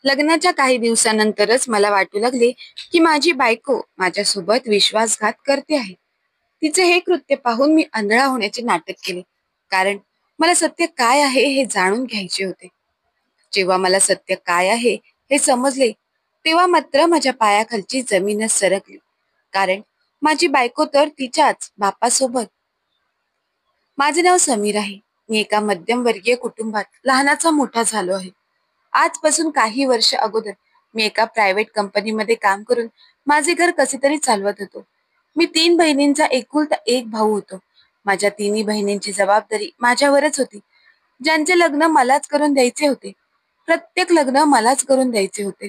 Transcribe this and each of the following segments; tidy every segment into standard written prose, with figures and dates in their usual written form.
लग्नाच्या काही दिवसानंतरच मला वाटू लागले की माझी बायको माझ्यासोबत विश्वासघात करते आहे. तिचे हे कृत्य पाहून मी आंधळा होण्याचे नाटक केले, कारण मला सत्य काय आहे हे जाणून घ्यायचे होते. जेव्हा मला सत्य काय आहे हे समजले, तेव्हा मात्र माझ्या पायाखालची जमीनच सरकली. कारण माझी बायको तर तिच्याच बापासोबत. माझे नाव समीर आहे. मी एका मध्यमवर्गीय कुटुंबात लहानाचा मोठा झालो आहे. आजपासून काही वर्ष अगोदर मी एका प्रायव्हेट कंपनीमध्ये काम करून माझे घर कसे तरी चालवत होतो. मी 3 बहिणींचा एकुलता एक भाऊ होतो. माझ्या तिन्ही बहिणींची जबाबदारी माझ्यावरच होती. ज्यांचे लग्न मलाच करून द्यायचे होते. प्रत्येक लग्न मलाच करून द्यायचे होते.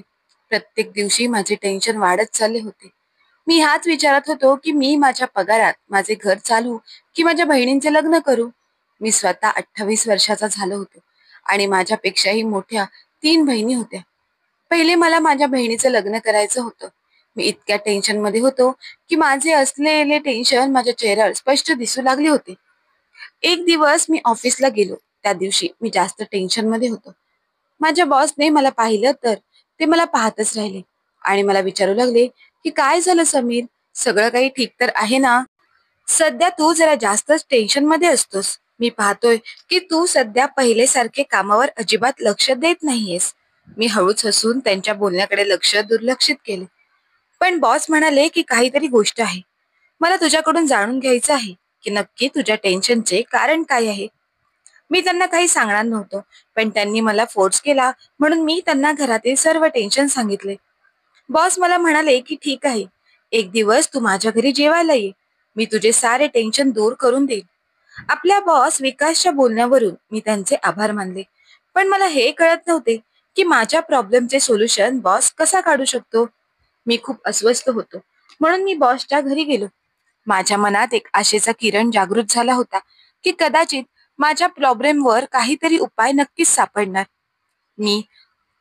प्रत्येक दिवशी माझे टेन्शन वाढत चालले होते. मी ह्याच विचारात होतो की मी माझ्या पगारात माझे घर चालू की माझ्या बहिणींचे लग्न करू. मी स्वतः 28 वर्षाचा झालो होतो आणि माझ्यापेक्षाही मोठ्या 3 बहिणी होत्या. पहिले मला माझ्या बहिणीचं लग्न करायचं होतं. मी इतक्या टेन्शन मध्ये होतो की माझे असलेले टेन्शन माझ्या चेहऱ्यावर स्पष्ट दिसू लागले होते. एक दिवस मी ऑफिसला गेलो. त्या दिवशी मी जास्त टेन्शन मध्ये होतो. माझ्या बॉसने मला पाहिलं तर ते मला पाहतच राहिले आणि मला विचारू लागले की काय झालं समीर, सगळं काही ठीक तर आहे ना? सध्या तू जरा जास्तच टेन्शन मध्ये असतोस. मी पाहतोय की तू सध्या पहिलेसारखे कामावर अजिबात लक्ष देत नाहीयेस. मी हळूच हसून त्यांच्या बोलण्याकडे लक्ष दुर्लक्षित केले. पण बॉस म्हणाले की काहीतरी गोष्ट आहे. मला तुझ्याकडून जाणून घ्यायचं आहे की नक्की तुझ्या टेन्शनचे कारण काय आहे. मी त्यांना काही सांगणार नव्हतो, पण त्यांनी मला फोर्स केला म्हणून मी त्यांना घरातील सर्व टेन्शन सांगितले. बॉस मला म्हणाले की ठीक आहे, एक दिवस तू माझ्या घरी जेवायला ये. मी तुझे सारे टेन्शन दूर करून देईन. आपल्या बॉस विकासच्या बोलण्यावरून मी त्यांचे आभार मानले. पण मला हे कळत नव्हते की माझ्या प्रॉब्लेमचे सोल्युशन बॉस कसा काढू शकतो. मी खूप अस्वस्थ होतो, म्हणून मी बॉसच्या घरी गेलो. माझ्या मनात एक आशेचा किरण जागृत झाला होता की कदाचित माझ्या प्रॉब्लेमवर काहीतरी उपाय नक्कीच सापडणार. मी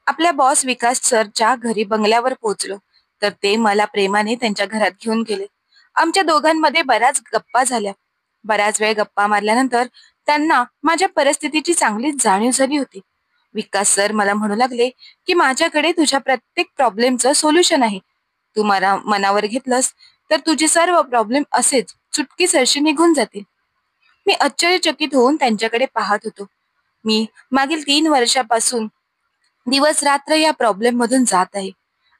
आपल्या बॉस विकास सरच्या घरी बंगल्यावर पोहोचलो तर ते मला प्रेमाने त्यांच्या घरात घेऊन गेले. आमच्या दोघांमध्ये बऱ्याच गप्पा झाल्या. बऱ्याच वेळ गप्पा मारल्यानंतर त्यांना माझ्या परिस्थितीची चांगलीच जाणीव झाली होती. विकास सर मला म्हणू लागले की माझ्याकडे तुझ्या प्रत्येक प्रॉब्लेमचं सोल्युशन आहे. तू मला मनावर घेतलंस तर तुझे सर्व प्रॉब्लेम असेच चुटकीसरशी निघून जातील. मी आश्चर्यचकित होऊन त्यांच्याकडे पाहत होतो. मी मागील 3 वर्षापासून दिवस रात्र या प्रॉब्लेम मधून जात आहे.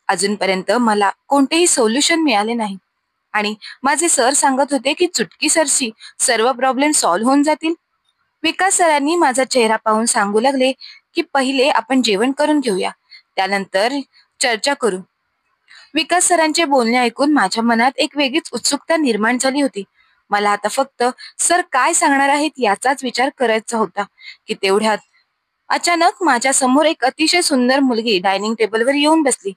अजूनपर्यंत मला कोणतेही सोल्युशन मिळाले नाही आणि माझे सर सांगत होते की चुटकीसरशी सर्व प्रॉब्लेम सॉल्व्ह होऊन जातील. विकास सरांनी माझा चेहरा पाहून सांगू लागले की पहिले आपण जेवण करून घेऊया, त्यानंतर चर्चा करू. विकास सरांचे बोलणे ऐकून माझ्या मनात एक वेगळीच उत्सुकता निर्माण झाली होती. मला आता फक्त सर काय सांगणार आहेत याचाच विचार करायचा होता की तेवढ्यात अचानक माझ्या समोर एक अतिशय सुंदर मुलगी डायनिंग टेबलवर येऊन बसली.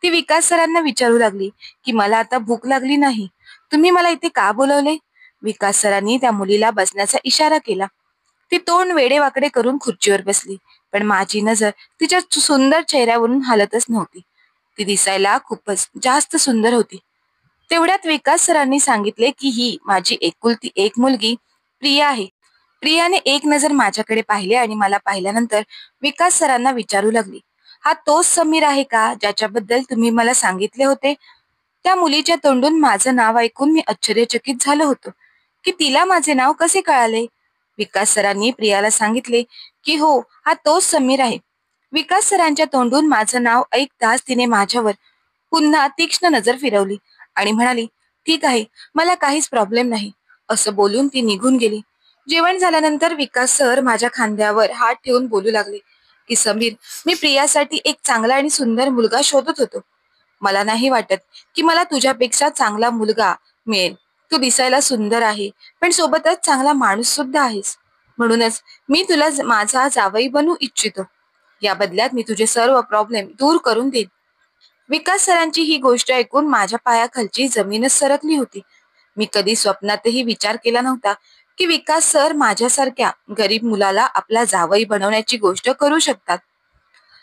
ती विकास सरांना विचारू लागली की मला आता भूक लागली नाही, तुम्ही मला इथे का बोलवले. विकास सरांनी त्या मुलीला बसण्याचा इशारा केला. ती तोंड वेडेवाकडे करून खुर्चीवर बसली, पण माझी नजर तिच्या सुंदर चेहऱ्यावरून हलतच नव्हती. ती दिसायला खूपच जास्त सुंदर होती. तेवढ्यात विकास सरांनी सांगितले की ही माझी एकुलती एक मुलगी प्रिया आहे. प्रियाने एक नजर माझ्याकडे पाहिले आणि मला पाहिल्यानंतर विकास सरांना विचारू लागली, हा तोच समीर आहे का ज्याच्याबद्दल तुम्ही मला सांगितले होते. त्या मुलीच्या तोंडून माझं नाव ऐकून मी आश्चर्यचकित झालो होतो की तिला माझे नाव कसे कळाले. विकास सरांनी प्रियाला सांगितले की हो, हा तोच समीर आहे. विकास सरांच्या तोंडून माझं नाव ऐकताच तिने माझ्यावर पुन्हा तीक्ष्ण नजर फिरवली आणि म्हणाली, ठीक आहे, मला काहीच प्रॉब्लेम नाही. असं बोलून ती निघून गेली. जेवण झाल्यानंतर विकास सर माझ्या खांद्यावर हात ठेवून बोलू लागले की समीर, मी प्रियासाठी एक चांगला आणि सुंदर मुलगा शोधत होतो. मला नाही वाटत की मला तुझ्यापेक्षा चांगला मुलगा मिळेल. तू दिसायला सुंदर आहे, पण सोबतच चांगला माणूस सुद्धा आहेस. म्हणूनच मी तुला माझा जावई बनवू इच्छितो. या बदल्यात मी तुझे सर्व प्रॉब्लेम दूर करून देईन. विकास सरांची ही गोष्ट ऐकून माझ्या पायाखालची जमीनच सरकली होती. मी कधी स्वप्नातही विचार केला नव्हता की विकास सर माझ्यासारख्या गरीब मुलाला आपला जावई बनवण्याची गोष्ट करू शकतात.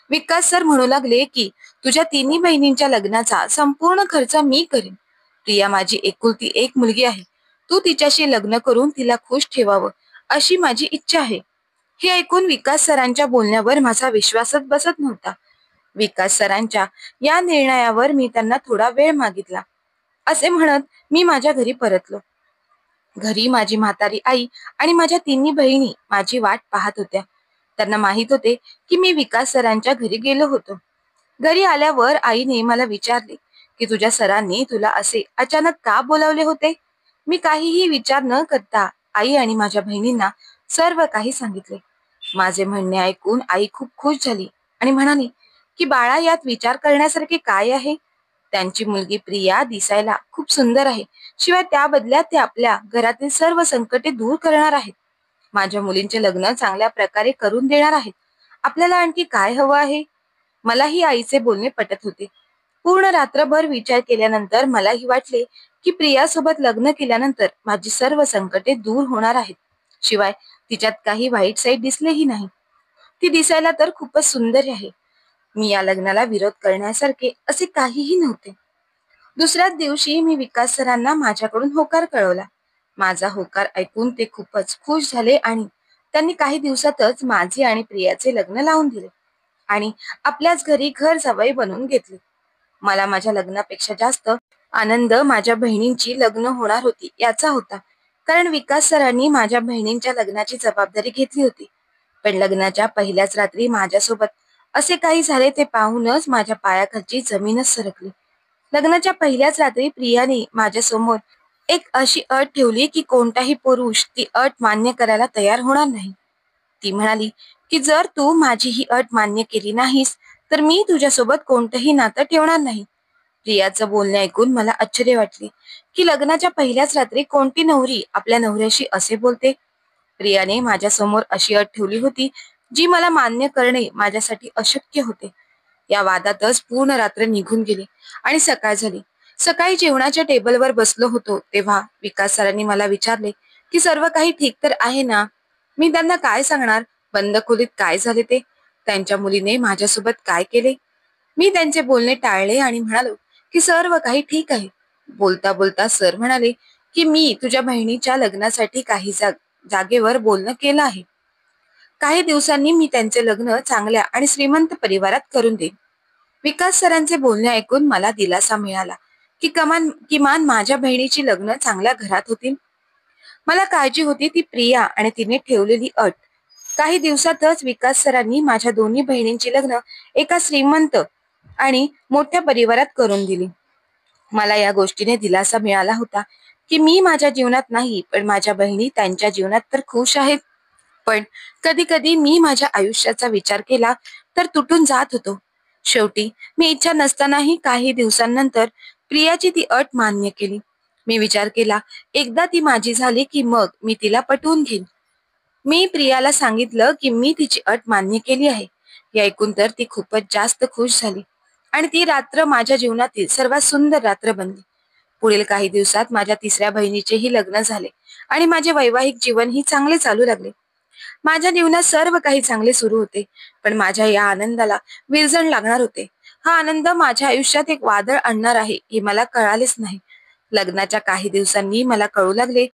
विकास सर म्हणू लागले की तुझ्या तिन्ही बहिणींच्या लग्नाचा संपूर्ण खर्च मी करीन. प्रिया माझी एकुलती एक मुलगी आहे. तू तिच्याशी लग्न करून तिला खुश ठेवावं अशी माझी इच्छा आहे. हे ऐकून विकास सरांच्या बोलण्यावर माझा विश्वासच बसत नव्हता. विकास सरांच्या या निर्णयावर मी त्यांना थोडा वेळ मागितला. असे म्हणत मी माझ्या घरी परतलो. घरी माझी म्हातारी आई आणि माझ्या तिन्ही बहिणी माझी वाट पाहत होत्या. त्यांना माहित होते की मी विकास सरांच्या घरी गेलो होतो. घरी आल्यावर आईने मला विचारले की तुझ्या सरांनी तुला असे अचानक का बोलावले होते. मी काहीही विचार न करता आई आणि माझ्या बहिणींना सर्व काही सांगितले. माझे म्हणणे ऐकून आई खूप खुश झाली आणि म्हणाली की बाळा, यात विचार करण्यासारखे काय आहे. त्यांची मुलगी प्रिया दिसायला खूप सुंदर आहे, शिवाय त्या बदल्यात ते आपल्या घरातील सर्व संकटे दूर करणार आहेत. माझ्या मुलींचे लग्न चांगल्या प्रकारे करून देणार आहेत. आपल्याला आणखी काय हवं आहे. मलाही आईचे बोलणे पटत होते. पूर्ण रात्रभर विचार केल्यानंतर मलाही वाटले की प्रियासोबत लग्न केल्यानंतर माझी सर्व संकटे दूर होणार आहेत. शिवाय तिच्यात काही वाईट साईड दिसलेही नाही. ती दिसायला तर खूपच सुंदर आहे. मी या लग्नाला विरोध करण्यासारखे असे काहीही नव्हते. दुसऱ्याच दिवशी मी विकास सरांना माझ्याकडून होकार कळवला. माझा होकार ऐकून ते खूपच खुश झाले आणि त्यांनी काही दिवसातच माझे आणि प्रियाचे लग्न लावून दिले आणि आपल्याच घरी घर जावई बनवून घेतले. मला माझ्या लग्नापेक्षा जास्त आनंद माझ्या बहिणींची लग्न होणार होती याचा होता. कारण विकास सरांनी माझ्या बहिणींच्या लग्नाची जबाबदारी घेतली होती. पण लग्नाच्या पहिल्याच रात्री माझ्यासोबत असे काही झाले ते पाहूनच माझ्या पायाखालची जमीनच सरकली. लग्नाच्या पहिल्याच रात्री प्रियाने माझ्यासमोर एक अशी अट ठेवली की कोणताही पुरुष ती अट मान्य करायला तयार होणार नाही. ती म्हणाली की जर तू माझी ही अट मान्य केली नाहीस तर मी तुझ्यासोबत कोणतंही नातं ठेवणार नाही. प्रियाचं बोलणे ऐकून मला आश्चर्य वाटले की लग्नाच्या पहिल्याच रात्री कोणती नवरी आपल्या नवऱ्याशी असे बोलते. प्रियाने माझ्यासमोर अशी अट ठेवली होती जी मला मान्य करणे माझ्यासाठी अशक्य होते. या वादातच पूर्ण रात्र निघून गेली आणि सकाळ झाली. सकाळी जेवणाच्या टेबलवर बसलो होतो तेव्हा विकास सरांनी मला विचारले की सर्व काही ठीक तर आहे ना. मी त्यांना काय सांगणार, बंद खोलीत काय झाले ते, त्यांच्या मुलीने माझ्यासोबत काय केले. मी त्यांचे बोलणे टाळले आणि म्हणालो की सर्व काही ठीक आहे. बोलता बोलता सर म्हणाले की मी तुझ्या बहिणीच्या लग्नासाठी काही जागेवर बोलणं केलं आहे. काही दिवसांनी मी त्यांचे लग्न चांगल्या आणि श्रीमंत परिवारात करून देईन. विकास सरांचे बोलणे ऐकून मला दिलासा मिळाला की किमान माझ्या बहिणीची लग्न चांगल्या घरात होतील. मला काळजी होती ती प्रिया आणि तिने ठेवलेली अट. काही दिवसातच विकास सरांनी माझ्या दोन्ही बहिणींची लग्न एका श्रीमंत आणि मोठ्या परिवारात करून दिली. मला या गोष्टीने दिलासा मिळाला होता की मी माझ्या जीवनात नाही पण माझ्या बहिणी त्यांच्या जीवनात तर खुश आहेत. पण कधी कधी मी माझ्या आयुष्याचा विचार केला तर तुटून जात होतो. शेवटी मी इच्छा नसतानाही काही दिवसांनंतर प्रियाची ती अट मान्य केली. मी विचार केला एकदा ती माझी झाली की मग मी तिला पटवून घेईन. मी प्रियाला सांगितलं की मी तिची अट मान्य केली आहे. हे ऐकून तर ती खूपच जास्त खुश झाली आणि ती रात्र माझ्या जीवनातील सर्वात सुंदर रात्र बनली. पुढील काही दिवसात माझ्या तिसऱ्या बहिणीचेही लग्न झाले आणि माझे वैवाहिक जीवनही चांगले चालू लागले. माझ्या जीवनात सर्व काही चांगले सुरू होते. पण माझ्या या आनंदाला विरजण लागणार होते. हा आनंद माझ्या आयुष्यात एक वादळ आणणार आहे हे मला कळालेच नाही. लग्नाच्या काही दिवसांनी मला कळू लागले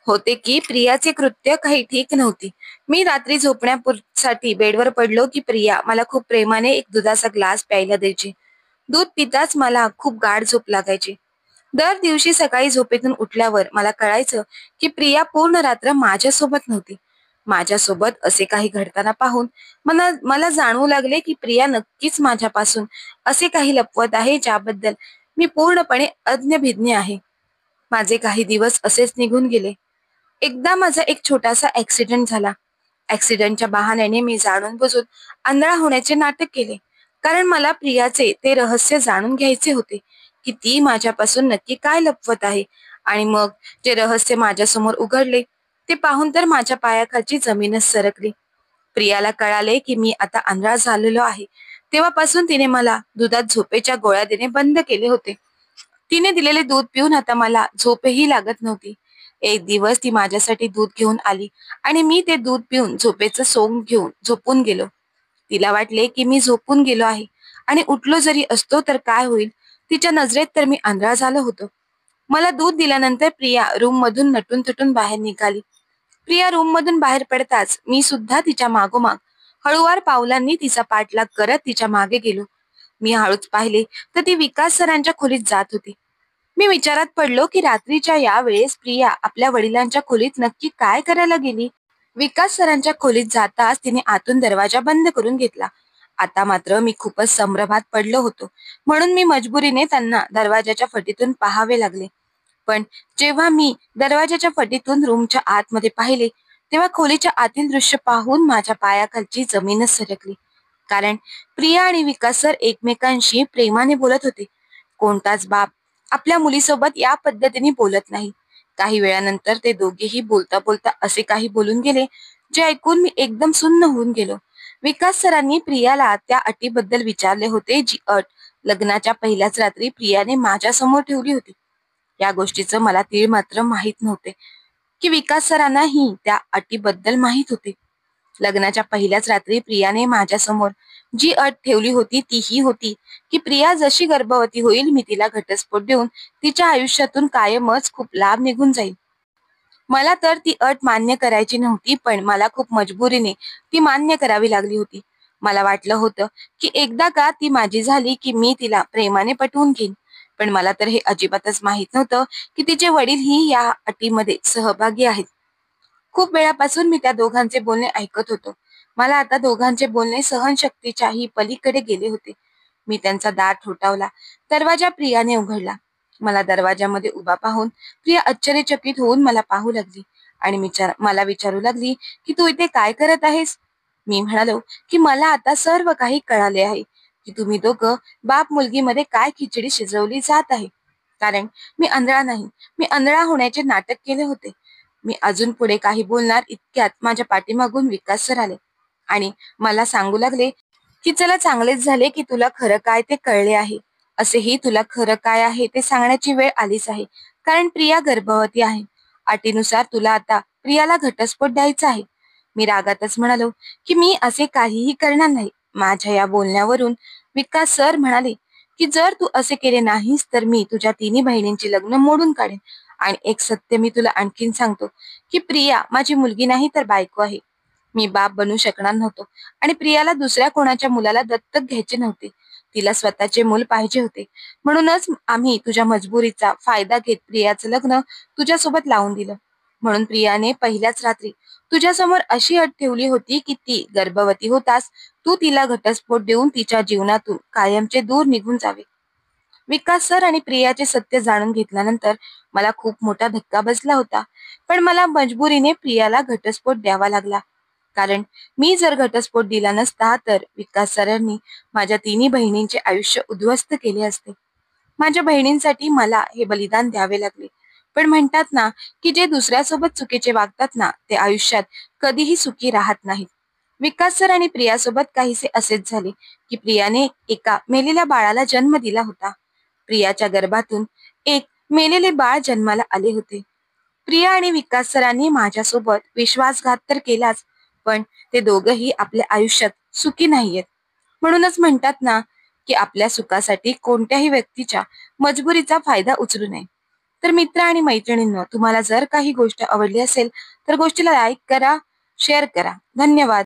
होते की प्रियाचे कृत्य काही ठीक नव्हती. मी रात्री झोपण्यासाठी बेडवर पडलो की प्रिया मला खूप प्रेमाने एक दुधाचा ग्लास प्यायला द्यायची. दूध पिताच मला खूप गाढ झोप लागायची. दर दिवशी सकाळी झोपेतून उठल्यावर मला कळायचं की प्रिया पूर्ण रात्र माझ्यासोबत नव्हती. माझ्यासोबत असे काही घडताना पाहून मला जाणवू लागले की प्रिया नक्कीच माझ्यापासून असे काही लपवत आहे ज्याबद्दल मी पूर्णपणे अज्ञभिज्ञ आहे. माझे काही दिवस असेच निघून गेले. एकदा माझा एक छोटासा ऍक्सिडेंट झाला. ऍक्सिडेंटच्या बहाण्याने मी जाणून बुजून आंधळा होण्याचे नाटक केले. कारण मला प्रियाचे ते रहस्य जाणून घ्यायचे होते की ती माझ्यापासून नक्की काय लपवत आहे. आणि मग जे रहस्य माझ्यासमोर उघडले ते पाहून तर माझ्या पायाखालची जमीनच सरकली. प्रियाला कळाले की मी आता आंधळा झालेलो आहे तेव्हापासून तिने मला दुधात झोपेच्या गोळ्या देणे बंद केले होते. तिने दिलेले दूध पिऊन आता मला झोपही लागत नव्हती. एक दिवस ती माझ्यासाठी दूध घेऊन आली आणि मी ते दूध पिऊन झोपेचं सोंग घेऊन झोपून गेलो. तिला वाटले की मी झोपून गेलो आहे आणि उठलो जरी असतो तर काय होईल. तिच्या नजरेत तर मी आंधळा झालो होतो. मला दूध दिल्यानंतर प्रिया रूम मधून नटून थटून बाहेर निघाली. प्रिया रूम मधून बाहेर पडताच मी सुद्धा तिच्या मागोमाग हळुवार पावलांनी तिचा पाठलाग करत तिच्या मागे गेलो. मी हळूच पाहिले तर ती विकास सरांच्या खोलीत जात होती. मी विचारात पडलो की रात्रीच्या या वेळेस प्रिया आपल्या वडिलांच्या खोलीत नक्की काय करायला गेली. विकास सरांच्या खोलीत जाताच तिने आतून दरवाजा बंद करून घेतला. आता मात्र मी खूपच संभ्रमात पडलो होतो, म्हणून मी मजबुरीने त्यांना दरवाजाच्या फटीतून पाहावे लागले. पण जेव्हा मी दरवाजाच्या फटीतून रूमच्या आतमध्ये पाहिले, तेव्हा खोलीच्या आतील दृश्य पाहून माझ्या पायाखालची जमीनच सरकली. कारण प्रिया आणि विकास सर एकमेकांशी प्रेमाने बोलत होते. कोणताच बाप आपल्या मुलीसोबत या पद्धतीने बोलत नाही. काही वेळानंतर ते दोघेही बोलता बोलता असे काही बोलून गेले, जे ऐकून मी एकदम सुन्न होऊन गेलो. विकास सरांनी प्रियाला त्या अटीबद्दल विचारले होते, जी अट लग्नाच्या पहिल्याच रात्री प्रियाने माझ्या समोर ठेवली होती. या गोष्टीचं मला तीळ मात्र माहीत नव्हते की विकास सरांनाही त्या अटीबद्दल माहीत होते. लग्नाच्या पहिल्याच रात्री प्रियाने माझ्यासमोर जी अट ठेवली होती ती ही होती की प्रिया जशी गर्भवती होईल, मी तिला घटस्फोट देऊन तिच्या आयुष्यातून कायमच खूप लाभ निघून जाईल. मला तर ती अट मान्य करायची नव्हती, पण मला खूप मजबुरीने ती मान्य करावी लागली होती. मला वाटलं होतं की एकदा का ती माझी झाली की मी तिला प्रेमाने पटवून घेईन. पण मला तर हे अजिबातच माहित नव्हतं की तिचे वडीलही या अटीमध्ये सहभागी आहेत. खूप वेळापासून मी त्या दोघांचे बोलणे ऐकत होतो. मला आता दोघांचे बोलणे सहनशक्तीच्याही पलीकडे गेले होते. मी त्यांचा दार ठोठावला. दरवाजा प्रियाने उघडला. मला दरवाजामध्ये उभा पाहून प्रिया आश्चर्यचकित होऊन मला पाहू लागली आणि मला विचारू लागली की तू इथे काय करत आहेस. मी म्हणालो की मला आता सर्व काही कळाले आहे की तुम्ही दोघं बाप मुलगीमध्ये काय खिचडी शिजवली जात आहे. कारण मी आंधळा नाही, मी आंधळा होण्याचे नाटक केले होते. मी अजून पुढे काही बोलणार इतक्यात माझ्या पाठीमागून विकास सर आले आणि मला सांगू लागले की चला, चांगलेच झाले की तुला खरं काय ते कळले आहे. असेही तुला खरं काय आहे ते सांगण्याची वेळ आलीच आहे, कारण प्रिया गर्भवती आहे. अटीनुसार तुला आता प्रियाला घटस्फोट द्यायचा आहे. मी रागातच म्हणालो की मी असे काहीही करणार नाही. माझ्या या बोलण्यावरून विकास सर म्हणाले की जर तू असे केले नाहीस तर मी तुझ्या तिन्ही बहिणींची लग्न मोडून काढेन. आणि एक सत्य मी तुला आणखीन सांगतो की प्रिया माझी मुलगी नाही तर बायको आहे. मी बाप बनू शकणार नव्हतो आणि प्रियाला दुसऱ्या कोणाच्या मुलाला दत्तक घ्यायचे नव्हते. तिला स्वतःचे मूल पाहिजे होते. म्हणूनच आम्ही तुझ्या मजबुरीचा फायदा घेत प्रियाचं लग्न तुझ्यासोबत लावून दिलं. म्हणून प्रियाने पहिल्याच रात्री तुझ्यासमोर अशी अट ठेवली होती की ती गर्भवती होताच तू तिला घटस्फोट देऊन तिच्या जीवनातून कायमचे दूर निघून जावे. विकास सर आणि प्रियाचे सत्य जाणून घेतल्यानंतर मला खूप मोठा धक्का बसला होता. पण मला मजबुरीने प्रियाला घटस्फोट द्यावा लागला. कारण मी जर घटस्फोट दिला नसता तर विकास सरांनी माझ्या तिन्ही बहिणींचे आयुष्य उद्ध्वस्त केले असते. माझ्या बहिणींसाठी मला हे बलिदान द्यावे लागले. पण म्हणतात ना की जे दुसऱ्यासोबत चुकीचे वागतात ना ते आयुष्यात कधीही सुखी राहत नाहीत. विकास सर आणि प्रियासोबत काहीसे असेच झाले की प्रियाने एका मेलेल्या बाळाला जन्म दिला होता. प्रियाच्या गर्भातून एक मेलेले बाळ जन्माला आले होते. प्रिया आणि विकास सरांनी माझ्यासोबत विश्वासघात तर केलाच, पण ते दोघंही आपल्या आयुष्यात सुखी नाहीयेत. म्हणूनच म्हणतात ना की आपल्या सुखासाठी कोणत्याही व्यक्तीच्या मजबुरीचा फायदा उचलू नये. तर मित्र आणि मैत्रिणींनो, तुम्हाला जर काही गोष्ट आवडली असेल तर गोष्टीला लाईक करा, शेअर करा. धन्यवाद.